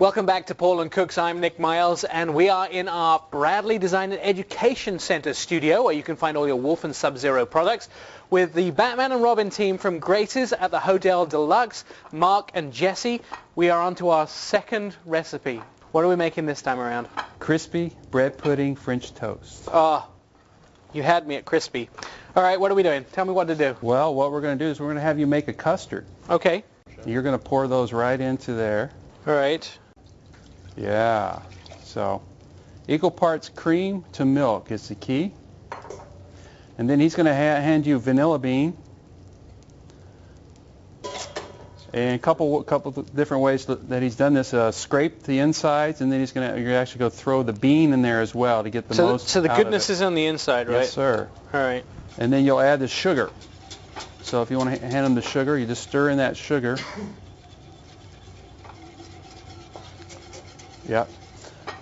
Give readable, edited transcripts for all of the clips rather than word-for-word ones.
Welcome back to Portland Cooks. I'm Nick Miles, and we are in our Bradley Design and Education Center studio, where you can find all your Wolf and Sub-Zero products, with the Batman and Robin team from Gracie's at the Hotel Deluxe, Mark and Jesse. We are on to our second recipe. What are we making this time around? Crispy bread pudding French toast. Oh, you had me at crispy. All right, what are we doing? Tell me what to do. Well, what we're going to do is we're going to have you make a custard. Okay. You're going to pour those right into there. All right. Yeah. So, equal parts cream to milk is the key. And then he's going to hand you vanilla bean. And a couple different ways that he's done this. Scrape the insides, and then you're actually going to throw the bean in there as well to get the most. So the goodness is on the inside, right? Yes, sir. All right. And then you'll add the sugar. So if you want to hand them the sugar, you just stir in that sugar. Yep.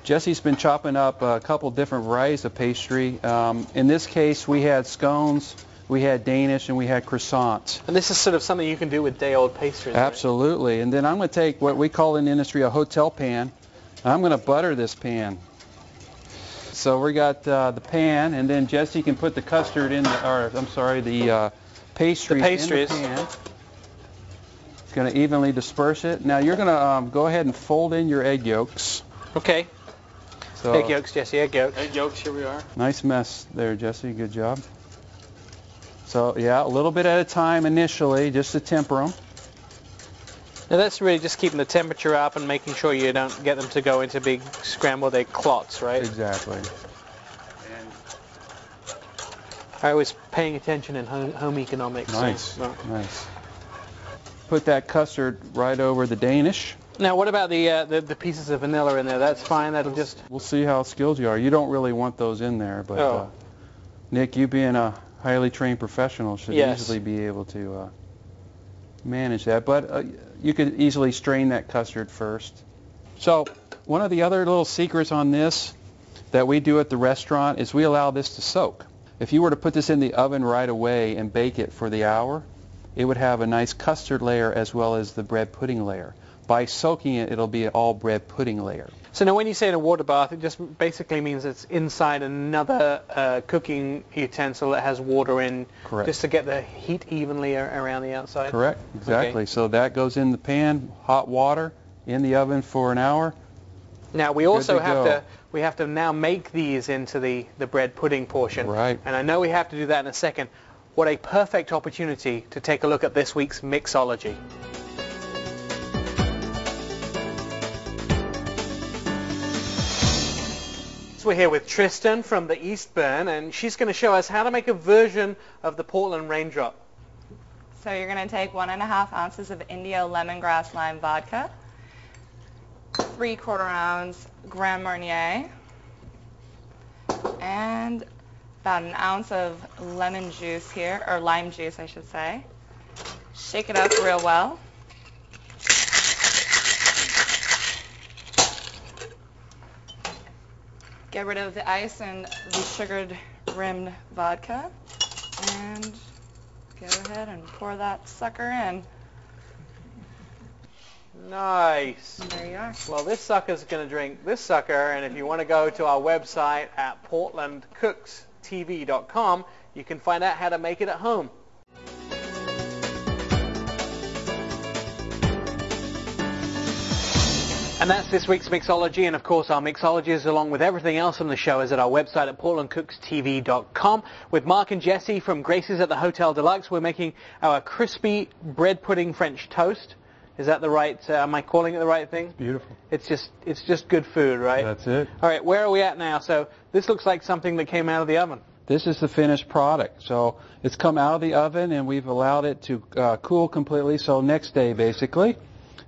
Jesse's been chopping up a couple different varieties of pastry. In this case, we had scones, we had Danish, and we had croissants. And this is sort of something you can do with day-old pastries, Absolutely. Right? And then I'm going to take what we call in the industry a hotel pan. I'm going to butter this pan. So we got the pan, and then Jesse can put the custard in, the pastries in the pan. It's going to evenly disperse it. Now you're going to go ahead and fold in your egg yolks. Okay. So, egg yolks, Jesse, egg yolks. Egg yolks, here we are. Nice mess there, Jesse. Good job. So yeah, a little bit at a time initially, just to temper them. Now that's really just keeping the temperature up and making sure you don't get them to go into big scrambled egg clots, right? Exactly. I was paying attention in home economics. Nice, so. Nice. Put that custard right over the Danish. Now, what about the pieces of vanilla in there? That's fine. That'll just... We'll see how skilled you are. You don't really want those in there, but Nick, you being a highly trained professional should easily be able to manage that. But you could easily strain that custard first. So one of the other little secrets on this that we do at the restaurant is we allow this to soak. If you were to put this in the oven right away and bake it for the hour, it would have a nice custard layer as well as the bread pudding layer. By soaking it, it'll be an all bread pudding layer. So now when you say in a water bath, it just basically means it's inside another cooking utensil that has water in. Correct. Just to get the heat evenly around the outside? Correct, exactly. Okay. So that goes in the pan, hot water, in the oven for an hour. Now we also have to now make these into the bread pudding portion. Right. And I know we have to do that in a second. What a perfect opportunity to take a look at this week's mixology. So we're here with Tristan from the Eastburn, and she's going to show us how to make a version of the Portland Raindrop. So you're going to take 1½ ounces of Indio lemongrass lime vodka, 3/4 ounce Grand Marnier, and about 1 ounce of lemon juice here, or lime juice I should say. Shake it up real well. Get rid of the ice and the sugared rimmed vodka, and go ahead and pour that sucker in. Nice. There you are. Well, this sucker's going to drink this sucker, and if you want to go to our website at portlandcookstv.com, you can find out how to make it at home. And that's this week's mixology, and of course our mixologies along with everything else on the show is at our website at portlandcookstv.com. With Mark and Jesse from Gracie's at the Hotel Deluxe, we're making our crispy bread pudding French toast. Is that the right, am I calling it the right thing? Beautiful. It's just good food, right? That's it. All right, where are we at now? So this looks like something that came out of the oven. This is the finished product. So it's come out of the oven and we've allowed it to cool completely, so next day basically.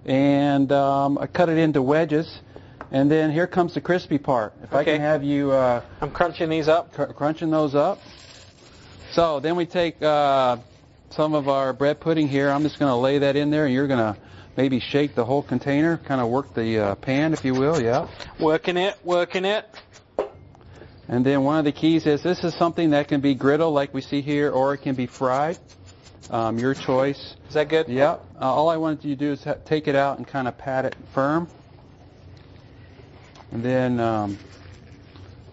And I cut it into wedges, and then here comes the crispy part. If I can have you... I'm crunching these up. Crunching those up. So then we take some of our bread pudding here. I'm just going to lay that in there, and you're going to maybe shake the whole container, kind of work the pan, if you will, yeah. Working it. And then one of the keys is this is something that can be griddled like we see here, or it can be fried. Your choice. Is that good? Yeah. All I wanted you to do is take it out and kind of pat it firm. And then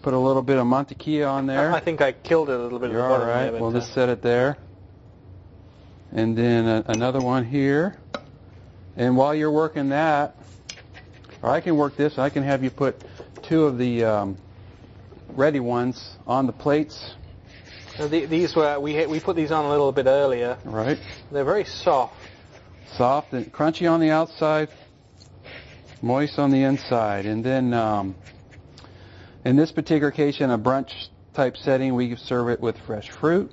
put a little bit of mantequilla on there. I think I killed it a little bit. You're all right. We'll just set it there. And then another one here. And while you're working that, or I can work this, I can have you put 2 of the ready ones on the plates. Now these were we put these on a little bit earlier. Right. They're very soft. Soft and crunchy on the outside, moist on the inside. And then in this particular case, in a brunch type setting, we serve it with fresh fruit.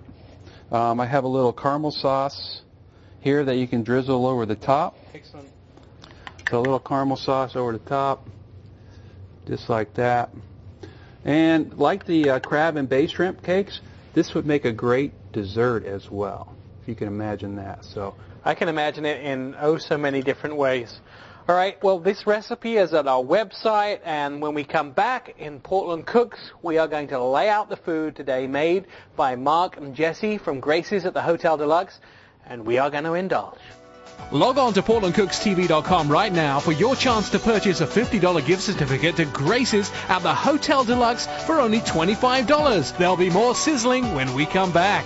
I have a little caramel sauce here that you can drizzle over the top. Excellent. So a little caramel sauce over the top, just like that. And like the crab and bay shrimp cakes, this would make a great dessert as well, if you can imagine that. So I can imagine it in so many different ways. All right, well, this recipe is at our website, and when we come back in Portland Cooks, we are going to lay out the food today made by Mark and Jesse from Gracie's at the Hotel Deluxe, and we are going to indulge. Log on to PortlandCooksTV.com right now for your chance to purchase a $50 gift certificate to Gracie's at the Hotel Deluxe for only $25. There'll be more sizzling when we come back.